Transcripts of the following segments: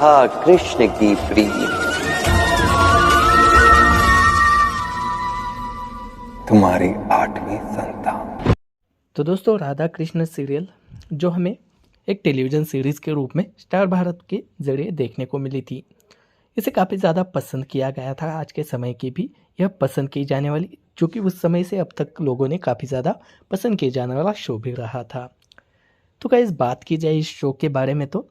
राधा कृष्ण की प्रीत। तुम्हारी 8वीं संतान। तो दोस्तों, राधा कृष्ण सीरियल जो हमें एक टेलीविज़न सीरीज़ के रूप में स्टार भारत के ज़रिए देखने को मिली थी, इसे काफ़ी ज़्यादा पसंद किया गया था। आज के समय की भी यह पसंद की जाने वाली, जो कि उस समय से अब तक लोगों ने काफ़ी ज़्यादा पसंद किए जाने वाला शो भी रहा था। तो गाइस, बात की जाए इस शो के बारे में, तो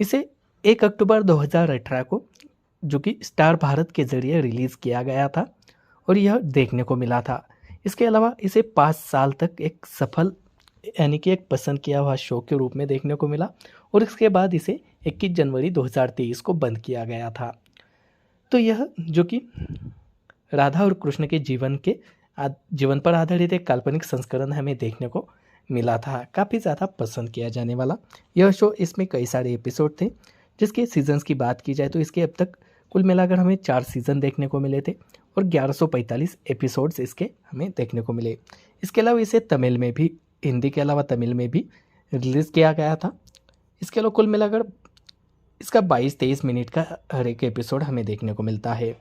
इसे 1 अक्टूबर 2018 को जो कि स्टार भारत के ज़रिए रिलीज़ किया गया था और यह देखने को मिला था। इसके अलावा इसे 5 साल तक एक सफल, यानी कि एक पसंद किया हुआ शो के रूप में देखने को मिला और इसके बाद इसे 21 जनवरी 2023 को बंद किया गया था। तो यह जो कि राधा और कृष्ण के जीवन पर आधारित एक काल्पनिक संस्करण हमें देखने को मिला था। काफ़ी ज़्यादा पसंद किया जाने वाला यह शो, इसमें कई सारे एपिसोड थे। जिसके सीजन्स की बात की जाए तो इसके अब तक कुल मिलाकर हमें 4 सीज़न देखने को मिले थे और 1145 एपिसोड्स इसके हमें देखने को मिले। इसके अलावा इसे तमिल में भी, हिंदी के अलावा तमिल में भी रिलीज़ किया गया था। इसके अलावा कुल मिलाकर इसका 22-23 मिनट का हर एक एपिसोड हमें देखने को मिलता है।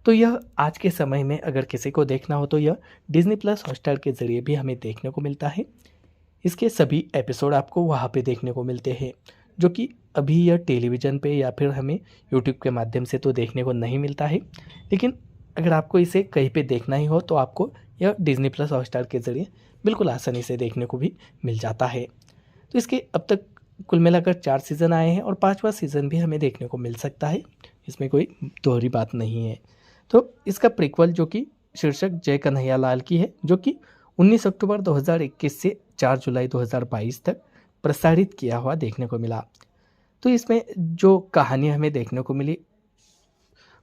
तो यह आज के समय में अगर किसी को देखना हो तो यह डिज्नी प्लस हॉटस्टार के ज़रिए भी हमें देखने को मिलता है। इसके सभी एपिसोड आपको वहाँ पे देखने को मिलते हैं, जो कि अभी यह टेलीविज़न पे या फिर हमें यूट्यूब के माध्यम से तो देखने को नहीं मिलता है। लेकिन अगर आपको इसे कहीं पे देखना ही हो तो आपको यह डिज्नी प्लस हॉटस्टार के ज़रिए बिल्कुल आसानी से देखने को भी मिल जाता है। तो इसके अब तक कुल मिलाकर 4 सीज़न आए हैं और 5वां सीज़न भी हमें देखने को मिल सकता है, इसमें कोई दोहरी बात नहीं है। तो इसका प्रीक्वल जो कि शीर्षक जय कन्हैया लाल की है, जो कि 19 अक्टूबर 2021 से 4 जुलाई 2022 तक प्रसारित किया हुआ देखने को मिला। तो इसमें जो कहानी हमें देखने को मिली,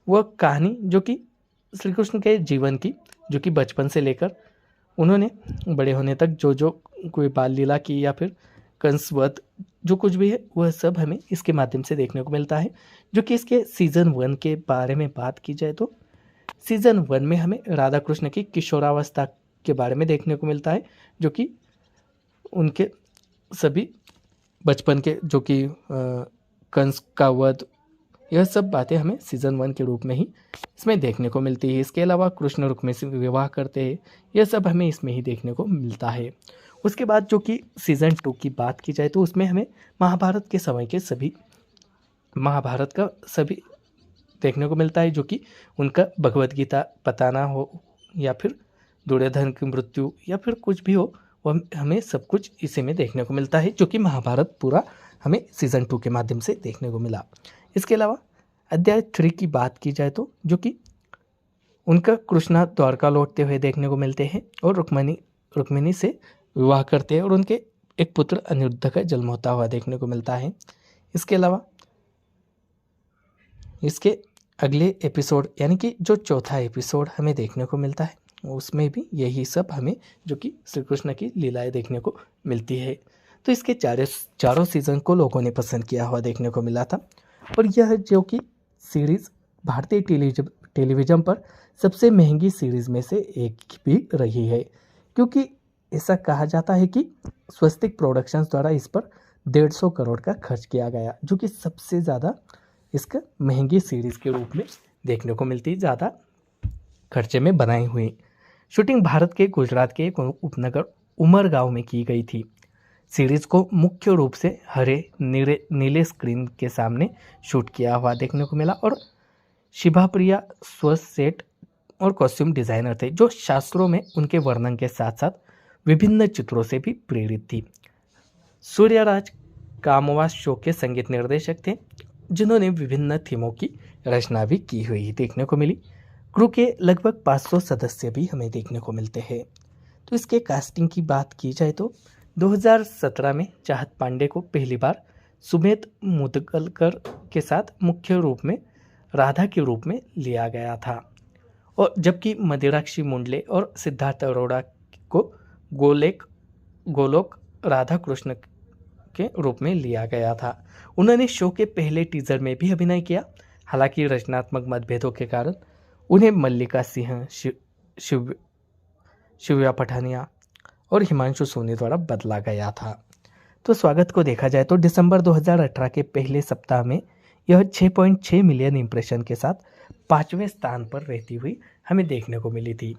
वह कहानी जो कि श्री कृष्ण के जीवन की, जो कि बचपन से लेकर उन्होंने बड़े होने तक जो जो कोई बाल लीला की या फिर कंसवध जो कुछ भी है, वह सब हमें इसके माध्यम से देखने को मिलता है। जो कि इसके सीज़न 1 के बारे में बात की जाए तो सीज़न 1 में हमें राधा कृष्ण की किशोरावस्था के बारे में देखने को मिलता है, जो कि उनके सभी बचपन के जो कि कंस का वध, यह सब बातें हमें सीज़न 1 के रूप में ही इसमें देखने को मिलती है। इसके अलावा कृष्ण रुक्मिणी से विवाह करते हैं, यह सब हमें इसमें ही देखने को मिलता है। उसके बाद जो कि सीज़न 2 की बात की जाए तो उसमें हमें महाभारत के समय के सभी, महाभारत का सभी देखने को मिलता है, जो कि उनका भगवत गीता बताना हो या फिर दुर्योधन की मृत्यु या फिर कुछ भी हो, वह हमें सब कुछ इसी में देखने को मिलता है, जो कि महाभारत पूरा हमें सीज़न 2 के माध्यम से देखने को मिला। इसके अलावा अध्याय 3 की बात की जाए तो जो कि उनका कृष्णा द्वारका लौटते हुए देखने को मिलते हैं और रुक्मिणी से विवाह करते हैं और उनके एक पुत्र अनिरुद्ध का जन्म होता हुआ देखने को मिलता है। इसके अलावा इसके अगले एपिसोड, यानी कि जो चौथा एपिसोड हमें देखने को मिलता है, उसमें भी यही सब हमें जो कि श्री कृष्ण की लीलाएं देखने को मिलती है। तो इसके चारों सीज़न को लोगों ने पसंद किया हुआ देखने को मिला था और यह जो कि सीरीज़ भारतीय टेलीविज़न पर सबसे महंगी सीरीज़ में से एक भी रही है, क्योंकि ऐसा कहा जाता है कि स्वस्तिक प्रोडक्शंस द्वारा इस पर 150 करोड़ का खर्च किया गया, जो कि सबसे ज़्यादा इसका महंगी सीरीज़ के रूप में देखने को मिलती, ज़्यादा खर्चे में बनाई हुई। शूटिंग भारत के गुजरात के एक उपनगर उमरगांव में की गई थी। सीरीज़ को मुख्य रूप से हरे नीले स्क्रीन के सामने शूट किया हुआ देखने को मिला और शिभा प्रिया सेट और कॉस्ट्यूम डिज़ाइनर थे, जो शास्त्रों में उनके वर्णन के साथ साथ विभिन्न चित्रों से भी प्रेरित थी। सूर्यराज कामवास शो के संगीत निर्देशक थे, जिन्होंने विभिन्न थीमों की रचना भी की हुई देखने को मिली। क्रू के लगभग 500 सदस्य भी हमें देखने को मिलते हैं। तो इसके कास्टिंग की बात की जाए तो 2017 में चाहत पांडे को पहली बार सुमेध मुदगलकर के साथ मुख्य रूप में राधा के रूप में लिया गया था, और जबकि मदिराक्षी मुंडले और सिद्धार्थ अरोड़ा को गोलोक राधा कृष्ण के रूप में लिया गया था। उन्होंने शो के पहले टीजर में भी अभिनय किया, हालांकि रचनात्मक मतभेदों के कारण उन्हें मल्लिका सिंह, शिव्या पठानिया और हिमांशु सोनी द्वारा बदला गया था। तो स्वागत को देखा जाए तो दिसंबर 2018 के पहले सप्ताह में यह 6.6 मिलियन इम्प्रेशन के साथ 5वें स्थान पर रहती हुई हमें देखने को मिली थी।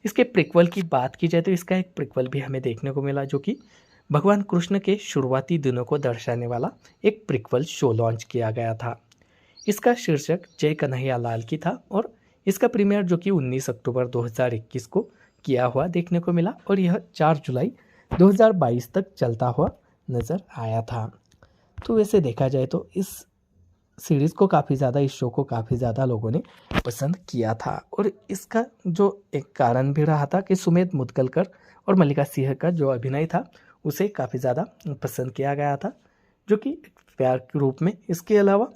इसके प्रिक्वल की बात की जाए तो इसका एक प्रिक्वल भी हमें देखने को मिला, जो कि भगवान कृष्ण के शुरुआती दिनों को दर्शाने वाला एक प्रिक्वल शो लॉन्च किया गया था। इसका शीर्षक जय कन्हैया लाल की था और इसका प्रीमियर जो कि 19 अक्टूबर 2021 को किया हुआ देखने को मिला और यह 4 जुलाई 2022 तक चलता हुआ नज़र आया था। तो वैसे देखा जाए तो इस सीरीज़ को काफ़ी ज़्यादा, इस शो को काफ़ी ज़्यादा लोगों ने पसंद किया था और इसका जो एक कारण भी रहा था कि सुमेध मुदगलकर और मल्लिका सिंह का जो अभिनय था उसे काफ़ी ज़्यादा पसंद किया गया था, जो कि प्यार के रूप में। इसके अलावा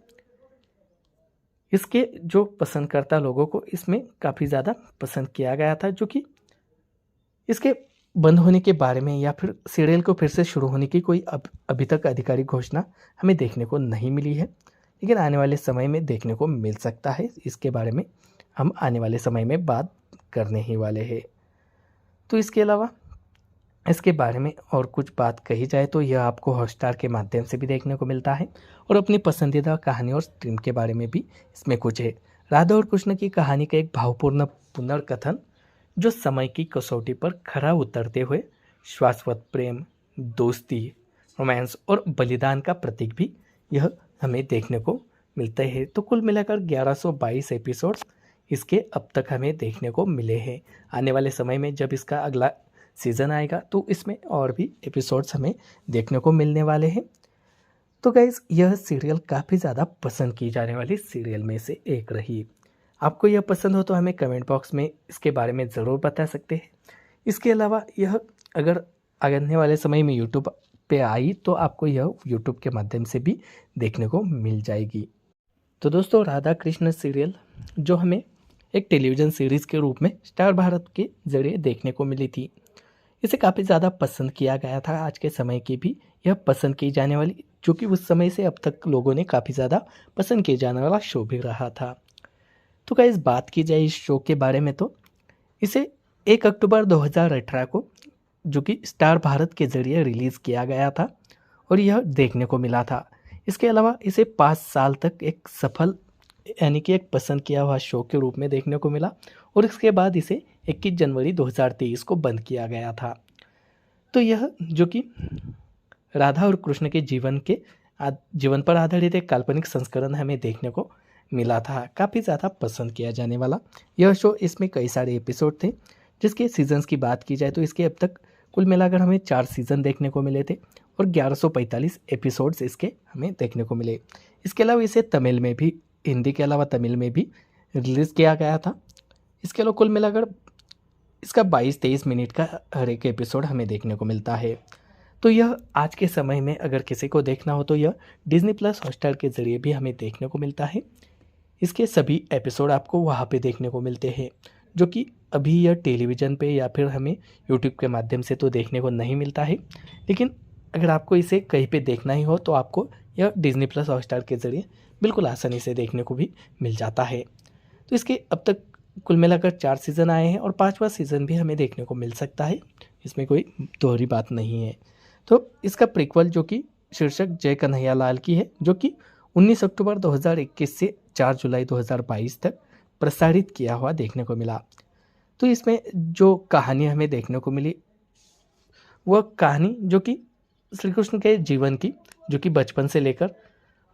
इसके जो पसंदकर्ता लोगों को इसमें काफ़ी ज़्यादा पसंद किया गया था, जो कि इसके बंद होने के बारे में या फिर सीरियल को फिर से शुरू होने की कोई अभी तक आधिकारिक घोषणा हमें देखने को नहीं मिली है, लेकिन आने वाले समय में देखने को मिल सकता है। इसके बारे में हम आने वाले समय में बात करने ही वाले हैं। तो इसके अलावा इसके बारे में और कुछ बात कही जाए तो यह आपको हॉटस्टार के माध्यम से भी देखने को मिलता है और अपनी पसंदीदा कहानी और स्ट्रीम के बारे में भी इसमें कुछ है। राधा और कृष्ण की कहानी का एक भावपूर्ण पुनर्कथन जो समय की कसौटी पर खरा उतरते हुए शाश्वत प्रेम, दोस्ती, रोमांस और बलिदान का प्रतीक भी यह हमें देखने को मिलते हैं। तो कुल मिलाकर 1122 एपिसोड्स इसके अब तक हमें देखने को मिले हैं। आने वाले समय में जब इसका अगला सीज़न आएगा तो इसमें और भी एपिसोड्स हमें देखने को मिलने वाले हैं। तो गाइज़, यह सीरियल काफ़ी ज़्यादा पसंद की जाने वाली सीरियल में से एक रही। आपको यह पसंद हो तो हमें कमेंट बॉक्स में इसके बारे में ज़रूर बता सकते हैं। इसके अलावा यह अगर आने वाले समय में यूट्यूब पे आई तो आपको यह यूट्यूब के माध्यम से भी देखने को मिल जाएगी। तो दोस्तों, राधा कृष्ण सीरियल जो हमें एक टेलीविज़न सीरीज़ के रूप में स्टार भारत के ज़रिए देखने को मिली थी, इसे काफ़ी ज़्यादा पसंद किया गया था। आज के समय की भी यह पसंद की जाने वाली, जो कि उस समय से अब तक लोगों ने काफ़ी ज़्यादा पसंद किए जाने वाला शो भी रहा था। तो गाइस, बात की जाए इस शो के बारे में तो इसे 1 अक्टूबर 2018 को जो कि स्टार भारत के ज़रिए रिलीज़ किया गया था और यह देखने को मिला था। इसके अलावा इसे 5 साल तक एक सफल यानी कि एक पसंद किया हुआ शो के रूप में देखने को मिला और इसके बाद इसे 21 जनवरी 2023 को बंद किया गया था। तो यह जो कि राधा और कृष्ण के जीवन पर आधारित एक काल्पनिक संस्करण हमें देखने को मिला था। काफ़ी ज़्यादा पसंद किया जाने वाला यह शो, इसमें कई सारे एपिसोड थे। जिसके सीजन्स की बात की जाए तो इसके अब तक कुल मिलाकर हमें 4 सीज़न देखने को मिले थे और 1145 एपिसोड्स इसके हमें देखने को मिले। इसके अलावा इसे तमिल में भी, हिंदी के अलावा तमिल में भी रिलीज़ किया गया था। इसके अलावा कुल मिलाकर इसका 22-23 मिनट का हर एक एपिसोड हमें देखने को मिलता है। तो यह आज के समय में अगर किसी को देखना हो तो यह डिज्नी प्लस हॉटस्टार के ज़रिए भी हमें देखने को मिलता है। इसके सभी एपिसोड आपको वहाँ पे देखने को मिलते हैं, जो कि अभी यह टेलीविज़न पे या फिर हमें यूट्यूब के माध्यम से तो देखने को नहीं मिलता है। लेकिन अगर आपको इसे कहीं पे देखना ही हो तो आपको यह डिज्नी प्लस हॉटस्टार के ज़रिए बिल्कुल आसानी से देखने को भी मिल जाता है। तो इसके अब तक कुल मिलाकर 4 सीज़न आए हैं और 5वां सीज़न भी हमें देखने को मिल सकता है, इसमें कोई दोहरी बात नहीं है। तो इसका प्रीक्वल जो कि शीर्षक जय कन्हैया लाल की है, जो कि 19 अक्टूबर 2021 से 4 जुलाई 2022 तक प्रसारित किया हुआ देखने को मिला। तो इसमें जो कहानी हमें देखने को मिली वह कहानी जो कि श्री कृष्ण के जीवन की, जो कि बचपन से लेकर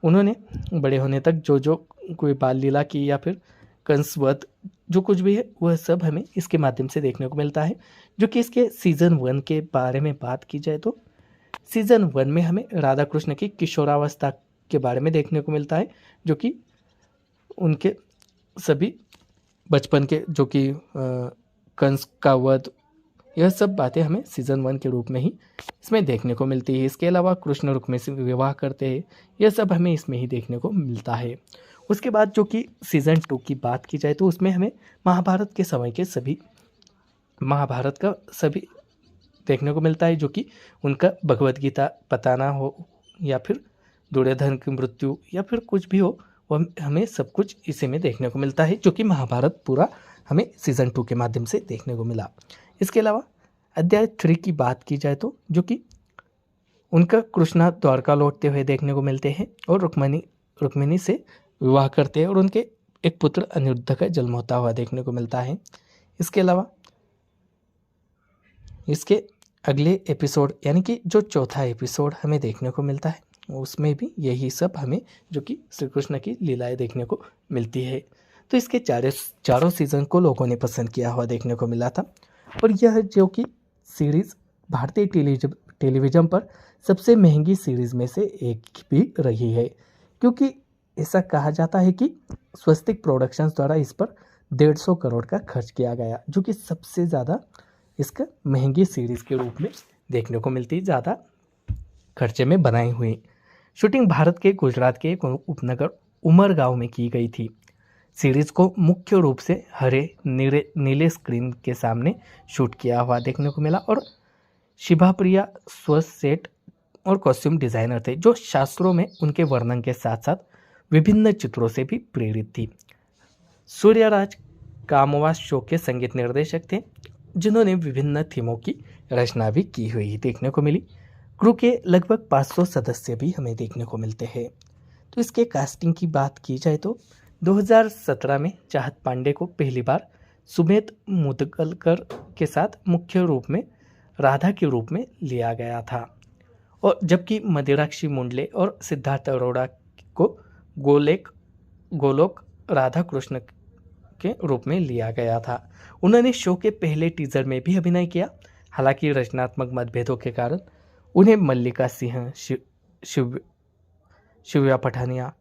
उन्होंने बड़े होने तक जो जो कोई बाल लीला की या फिर कंसवध जो कुछ भी है वह सब हमें इसके माध्यम से देखने को मिलता है। जो कि इसके सीज़न 1 के बारे में बात की जाए तो सीज़न 1 में हमें राधा कृष्ण की किशोरावस्था के बारे में देखने को मिलता है, जो कि उनके सभी बचपन के जो कि कंस का वध, यह सब बातें हमें सीज़न 1 के रूप में ही इसमें देखने को मिलती है। इसके अलावा कृष्ण रुक्मिणी से विवाह करते हैं, यह सब हमें इसमें ही देखने को मिलता है। उसके बाद जो कि सीज़न 2 की बात की जाए तो उसमें हमें महाभारत के समय के सभी महाभारत का सभी देखने को मिलता है, जो कि उनका भगवद गीता बताना हो या फिर दुर्योधन की मृत्यु या फिर कुछ भी हो, वह हमें सब कुछ इसी में देखने को मिलता है, जो कि महाभारत पूरा हमें सीज़न 2 के माध्यम से देखने को मिला। इसके अलावा अध्याय 3 की बात की जाए तो जो कि उनका कृष्णा द्वारका लौटते हुए देखने को मिलते हैं और रुक्मिणी रुक्मिणी से विवाह करते हैं और उनके एक पुत्र अनिरुद्ध का जन्म होता हुआ देखने को मिलता है। इसके अलावा इसके अगले एपिसोड यानी कि जो चौथा एपिसोड हमें देखने को मिलता है उसमें भी यही सब हमें जो कि श्री कृष्ण की लीलाएं देखने को मिलती है। तो इसके चारों सीज़न को लोगों ने पसंद किया हुआ देखने को मिला था और यह जो कि सीरीज़ भारतीय टेलीविज़न पर सबसे महंगी सीरीज़ में से एक भी रही है, क्योंकि ऐसा कहा जाता है कि स्वस्तिक प्रोडक्शंस द्वारा इस पर 150 करोड़ का खर्च किया गया, जो कि सबसे ज़्यादा इसका महंगी सीरीज़ के रूप में देखने को मिलती, ज़्यादा खर्चे में बनाई हुई। शूटिंग भारत के गुजरात के एक उपनगर उमरगांव में की गई थी। सीरीज़ को मुख्य रूप से हरे नीले स्क्रीन के सामने शूट किया हुआ देखने को मिला और शिभा प्रिया सेट और कॉस्ट्यूम डिज़ाइनर थे, जो शास्त्रों में उनके वर्णन के साथ साथ विभिन्न चित्रों से भी प्रेरित थी। सूर्यराज कामवास शो के संगीत निर्देशक थे, जिन्होंने विभिन्न थीमों की रचना भी की हुई देखने को मिली। क्रू के लगभग 500 सदस्य भी हमें देखने को मिलते हैं। तो इसके कास्टिंग की बात की जाए तो 2017 में चाहत पांडे को पहली बार सुमेध मुदगलकर के साथ मुख्य रूप में राधा के रूप में लिया गया था, और जबकि मदिराक्षी मुंडले और सिद्धार्थ अरोड़ा को गोलोक राधा कृष्ण के रूप में लिया गया था। उन्होंने शो के पहले टीजर में भी अभिनय किया, हालांकि रचनात्मक मतभेदों के कारण उन्हें मल्लिका सिंह, शिव्या पठानिया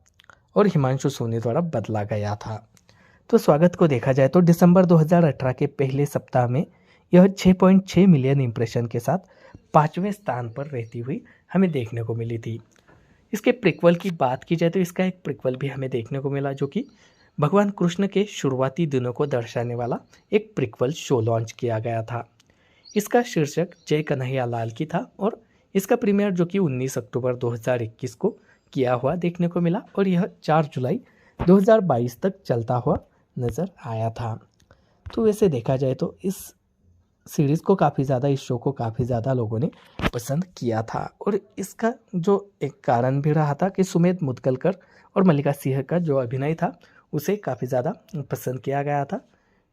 और हिमांशु सोनी द्वारा बदला गया था। तो स्वागत को देखा जाए तो दिसंबर 2018 के पहले सप्ताह में यह 6.6 मिलियन इंप्रेशन के साथ 5वें स्थान पर रहती हुई हमें देखने को मिली थी। इसके प्रिक्वल की बात की जाए तो इसका एक प्रिक्वल भी हमें देखने को मिला, जो कि भगवान कृष्ण के शुरुआती दिनों को दर्शाने वाला एक प्रिक्वल शो लॉन्च किया गया था। इसका शीर्षक जय कन्हैया लाल की था और इसका प्रीमियर जो कि 19 अक्टूबर 2021 को किया हुआ देखने को मिला और यह 4 जुलाई 2022 तक चलता हुआ नज़र आया था। तो वैसे देखा जाए तो इस सीरीज़ को काफ़ी ज़्यादा, इस शो को काफ़ी ज़्यादा लोगों ने पसंद किया था और इसका जो एक कारण भी रहा था कि सुमेध मुदगलकर और मल्लिका सिंह का जो अभिनय था उसे काफ़ी ज़्यादा पसंद किया गया था,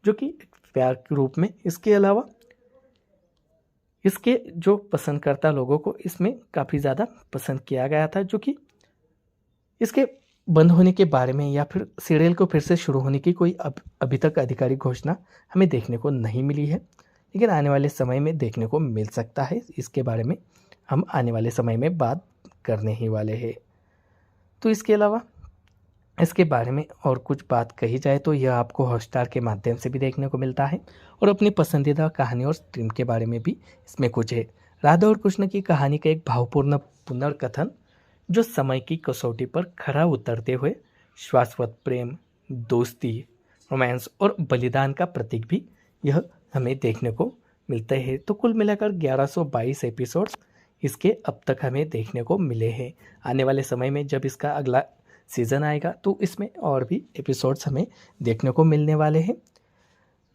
जो कि प्यार के रूप में। इसके अलावा इसके जो पसंदकर्ता लोगों को इसमें काफ़ी ज़्यादा पसंद किया गया था, जो कि इसके बंद होने के बारे में या फिर सीरियल को फिर से शुरू होने की कोई अभी तक आधिकारिक घोषणा हमें देखने को नहीं मिली है, लेकिन आने वाले समय में देखने को मिल सकता है। इसके बारे में हम आने वाले समय में बात करने ही वाले हैं। तो इसके अलावा इसके बारे में और कुछ बात कही जाए तो यह आपको हॉटस्टार के माध्यम से भी देखने को मिलता है और अपनी पसंदीदा कहानी और स्ट्रीम के बारे में भी इसमें कुछ है। राधा और कृष्ण की कहानी का एक भावपूर्ण पुनर्कथन जो समय की कसौटी पर खरा उतरते हुए शाश्वत प्रेम, दोस्ती, रोमांस और बलिदान का प्रतीक भी यह हमें देखने को मिलते हैं। तो कुल मिलाकर 1122 एपिसोड्स इसके अब तक हमें देखने को मिले हैं। आने वाले समय में जब इसका अगला सीज़न आएगा तो इसमें और भी एपिसोड्स हमें देखने को मिलने वाले हैं।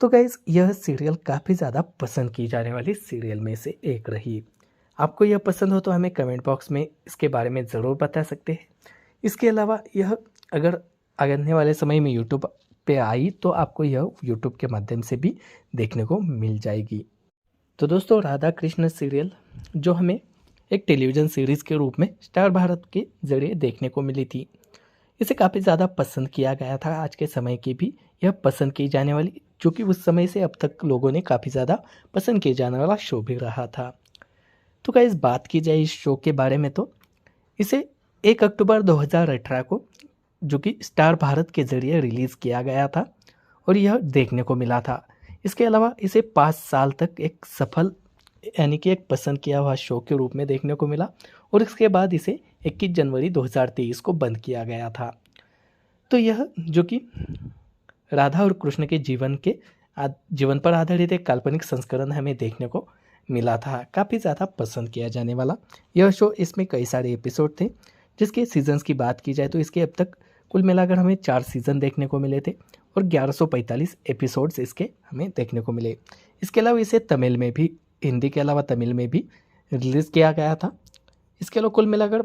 तो गाइज़, यह सीरियल काफ़ी ज़्यादा पसंद की जाने वाली सीरियल में से एक रही। आपको यह पसंद हो तो हमें कमेंट बॉक्स में इसके बारे में ज़रूर बता सकते हैं। इसके अलावा यह अगर आने वाले समय में यूट्यूब पे आई तो आपको यह यूट्यूब के माध्यम से भी देखने को मिल जाएगी। तो दोस्तों, राधा कृष्ण सीरियल जो हमें एक टेलीविज़न सीरीज़ के रूप में स्टार भारत के ज़रिए देखने को मिली थी, इसे काफ़ी ज़्यादा पसंद किया गया था। आज के समय की भी यह पसंद की जाने वाली, जो कि उस समय से अब तक लोगों ने काफ़ी ज़्यादा पसंद किए जाने वाला शो भी रहा था। तो गाइस, बात की जाए इस शो के बारे में तो इसे 1 अक्टूबर 2018 को जो कि स्टार भारत के ज़रिए रिलीज़ किया गया था और यह देखने को मिला था। इसके अलावा इसे 5 साल तक एक सफल यानी कि एक पसंद किया हुआ शो के रूप में देखने को मिला और इसके बाद इसे 21 जनवरी 2023 को बंद किया गया था। तो यह जो कि राधा और कृष्ण के जीवन पर आधारित एक काल्पनिक संस्करण हमें देखने को मिला था। काफ़ी ज़्यादा पसंद किया जाने वाला यह शो, इसमें कई सारे एपिसोड थे। जिसके सीजन्स की बात की जाए तो इसके अब तक कुल मिलाकर हमें 4 सीज़न देखने को मिले थे और 1145 एपिसोड्स इसके हमें देखने को मिले। इसके अलावा इसे तमिल में भी, हिंदी के अलावा तमिल में भी रिलीज़ किया गया था। इसके अलावा कुल मिलाकर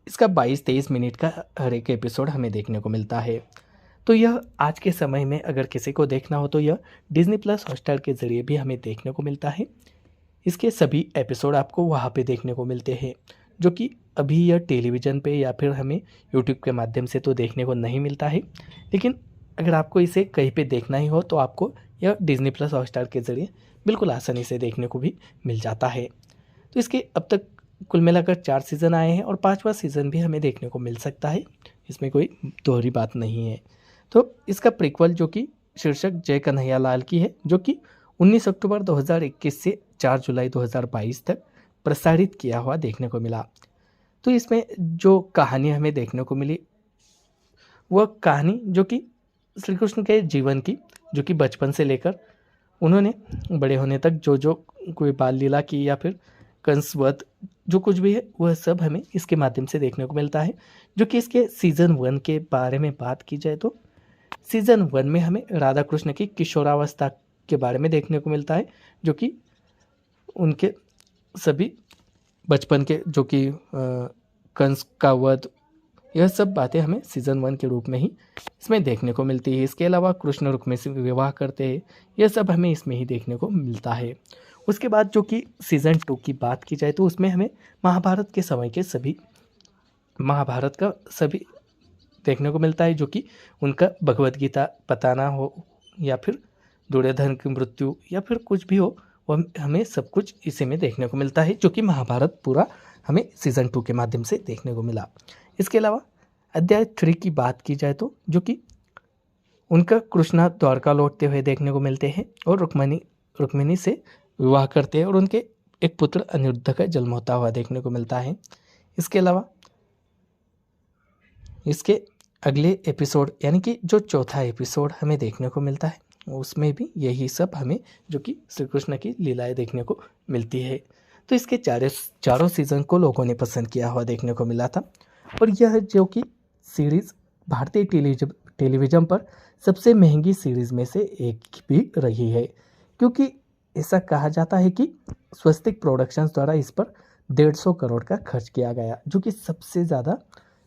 इसका 22-23 मिनट का हर एक एपिसोड हमें देखने को मिलता है। तो यह आज के समय में अगर किसी को देखना हो तो यह डिज्नी प्लस हॉटस्टार के ज़रिए भी हमें देखने को मिलता है। इसके सभी एपिसोड आपको वहाँ पे देखने को मिलते हैं, जो कि अभी यह टेलीविज़न पे या फिर हमें यूट्यूब के माध्यम से तो देखने को नहीं मिलता है। लेकिन अगर आपको इसे कहीं पे देखना ही हो तो आपको यह डिज्नी प्लस हॉटस्टार के ज़रिए बिल्कुल आसानी से देखने को भी मिल जाता है। तो इसके अब तक कुल मिलाकर 4 सीज़न आए हैं और 5वां सीज़न भी हमें देखने को मिल सकता है, इसमें कोई दोहरी बात नहीं है। तो इसका प्रीक्वल जो कि शीर्षक जय कन्हैया लाल की है, जो कि 19 अक्टूबर 2021 से 4 जुलाई 2022 तक प्रसारित किया हुआ देखने को मिला। तो इसमें जो कहानी हमें देखने को मिली वह कहानी जो कि श्री कृष्ण के जीवन की, जो कि बचपन से लेकर उन्होंने बड़े होने तक जो जो कोई बाल लीला की या फिर कंसवध जो कुछ भी है वह सब हमें इसके माध्यम से देखने को मिलता है। जो कि इसके सीज़न 1 के बारे में बात की जाए तो सीज़न 1 में हमें राधा कृष्ण की किशोरावस्था के बारे में देखने को मिलता है, जो कि उनके सभी बचपन के जो कि कंस का वध, यह सब बातें हमें सीज़न 1 के रूप में ही इसमें देखने को मिलती है। इसके अलावा कृष्ण रुक्मिणी से विवाह करते हैं, यह सब हमें इसमें ही देखने को मिलता है। उसके बाद जो कि सीज़न 2 की बात की जाए तो उसमें हमें महाभारत के समय के सभी महाभारत का सभी देखने को मिलता है, जो कि उनका भगवद गीता बताना हो या फिर दुर्योधन की मृत्यु या फिर कुछ भी हो, वो हमें सब कुछ इसी में देखने को मिलता है, जो कि महाभारत पूरा हमें सीज़न 2 के माध्यम से देखने को मिला। इसके अलावा अध्याय 3 की बात की जाए तो जो कि उनका कृष्णा द्वारका लौटते हुए देखने को मिलते हैं और रुक्मिणी से विवाह करते हैं और उनके एक पुत्र अनिरुद्ध का जन्म होता हुआ देखने को मिलता है। इसके अलावा इसके अगले एपिसोड यानी कि जो चौथा एपिसोड हमें देखने को मिलता है उसमें भी यही सब हमें जो कि श्री कृष्ण की लीलाएं देखने को मिलती है। तो इसके चारों सीज़न को लोगों ने पसंद किया हुआ देखने को मिला था और यह जो कि सीरीज़ भारतीय टेलीविज़न पर सबसे महंगी सीरीज़ में से एक भी रही है, क्योंकि ऐसा कहा जाता है कि स्वस्तिक प्रोडक्शंस द्वारा इस पर 150 करोड़ का खर्च किया गया, जो कि सबसे ज़्यादा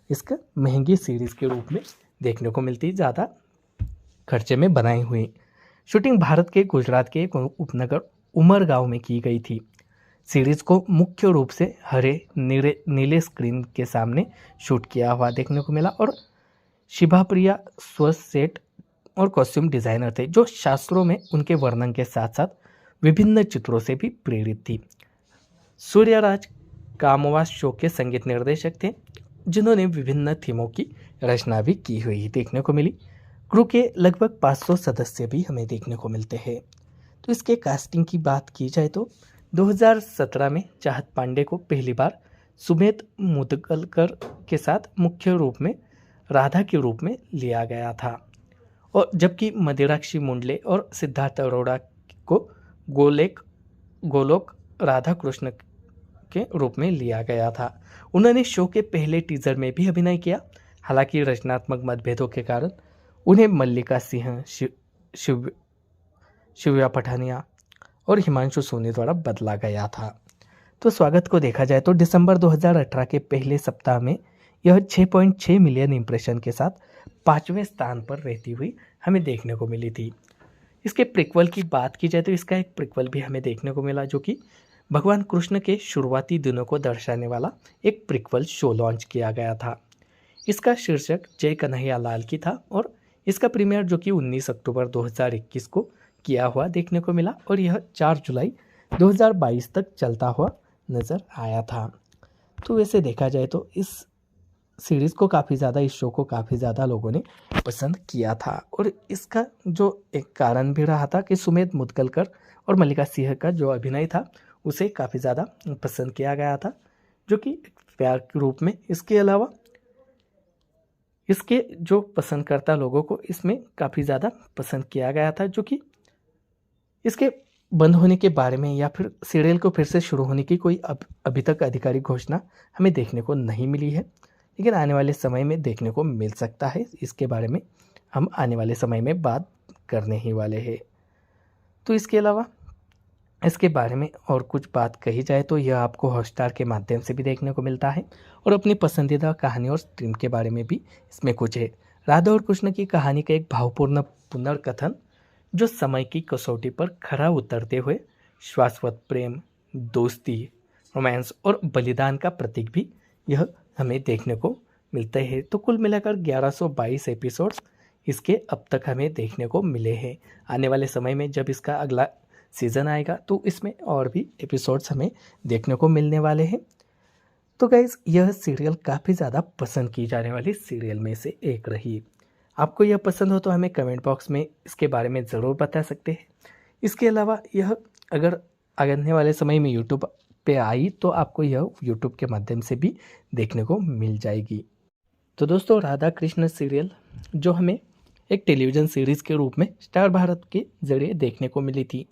इसका महंगी सीरीज़ के रूप में देखने को मिलती है, ज़्यादा खर्चे में बनाई हुई। शूटिंग भारत के गुजरात के एक उपनगर उमरगांव में की गई थी। सीरीज़ को मुख्य रूप से हरे नीले स्क्रीन के सामने शूट किया हुआ देखने को मिला और शिभा प्रिया सेट और कॉस्ट्यूम डिज़ाइनर थे, जो शास्त्रों में उनके वर्णन के साथ साथ विभिन्न चित्रों से भी प्रेरित थी। सूर्यराज कामवास शो के संगीत निर्देशक थे, जिन्होंने विभिन्न थीमों की रचना भी की हुई देखने को मिली। क्रू के लगभग 500 सदस्य भी हमें देखने को मिलते हैं। तो इसके कास्टिंग की बात की जाए तो 2017 में चाहत पांडे को पहली बार सुमेध मुदगलकर के साथ मुख्य रूप में राधा के रूप में लिया गया था, और जबकि मदिराक्षी मुंडले और सिद्धार्थ अरोड़ा को गोलोक राधा कृष्ण के रूप में लिया गया था। उन्होंने शो के पहले टीजर में भी अभिनय किया, हालांकि रचनात्मक मतभेदों के कारण उन्हें मल्लिका सिंह, शिव्या पठानिया और हिमांशु सोनी द्वारा बदला गया था। तो स्वागत को देखा जाए तो दिसंबर 2018 के पहले सप्ताह में यह 6.6 मिलियन इंप्रेशन के साथ 5वें स्थान पर रहती हुई हमें देखने को मिली थी। इसके प्रीक्वल की बात की जाए तो इसका एक प्रीक्वल भी हमें देखने को मिला, जो कि भगवान कृष्ण के शुरुआती दिनों को दर्शाने वाला एक प्रीक्वल शो लॉन्च किया गया था। इसका शीर्षक जय कन्हैया लाल की था और इसका प्रीमियर जो कि 19 अक्टूबर 2021 को किया हुआ देखने को मिला और यह 4 जुलाई 2022 तक चलता हुआ नज़र आया था। तो वैसे देखा जाए तो इस सीरीज़ को काफ़ी ज़्यादा, इस शो को काफ़ी ज़्यादा लोगों ने पसंद किया था और इसका जो एक कारण भी रहा था कि सुमेध मुदगलकर और मल्लिका सिंह का जो अभिनय था उसे काफ़ी ज़्यादा पसंद किया गया था, जो कि प्यार के रूप में। इसके अलावा इसके जो पसंदकर्ता लोगों को इसमें काफ़ी ज़्यादा पसंद किया गया था, जो कि इसके बंद होने के बारे में या फिर सीरियल को फिर से शुरू होने की कोई अभी तक आधिकारिक घोषणा हमें देखने को नहीं मिली है, लेकिन आने वाले समय में देखने को मिल सकता है। इसके बारे में हम आने वाले समय में बात करने ही वाले हैं। तो इसके अलावा इसके बारे में और कुछ बात कही जाए तो यह आपको हॉटस्टार के माध्यम से भी देखने को मिलता है और अपनी पसंदीदा कहानी और स्ट्रीम के बारे में भी इसमें कुछ है। राधा और कृष्ण की कहानी का एक भावपूर्ण पुनर्कथन जो समय की कसौटी पर खरा उतरते हुए शाश्वत प्रेम, दोस्ती, रोमांस और बलिदान का प्रतीक भी यह हमें देखने को मिलते हैं। तो कुल मिलाकर 1122 एपिसोड्स इसके अब तक हमें देखने को मिले हैं। आने वाले समय में जब इसका अगला सीज़न आएगा तो इसमें और भी एपिसोड्स हमें देखने को मिलने वाले हैं। तो गाइज़ यह सीरियल काफ़ी ज़्यादा पसंद की जाने वाली सीरियल में से एक रही। आपको यह पसंद हो तो हमें कमेंट बॉक्स में इसके बारे में ज़रूर बता सकते हैं। इसके अलावा यह अगर आने वाले समय में यूट्यूब पे आई तो आपको यह यूट्यूब के माध्यम से भी देखने को मिल जाएगी। तो दोस्तों राधा कृष्ण सीरियल जो हमें एक टेलीविज़न सीरीज़ के रूप में स्टार भारत के ज़रिए देखने को मिली थी,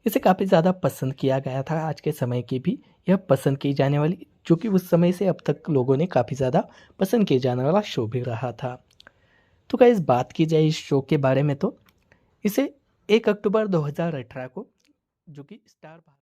इसे काफ़ी ज़्यादा पसंद किया गया था। आज के समय की भी यह पसंद की जाने वाली, जो कि उस समय से अब तक लोगों ने काफ़ी ज़्यादा पसंद किया जाने वाला शो भी रहा था। तो गाइस बात की जाए इस शो के बारे में तो इसे 1 अक्टूबर 2018 को जो कि स्टार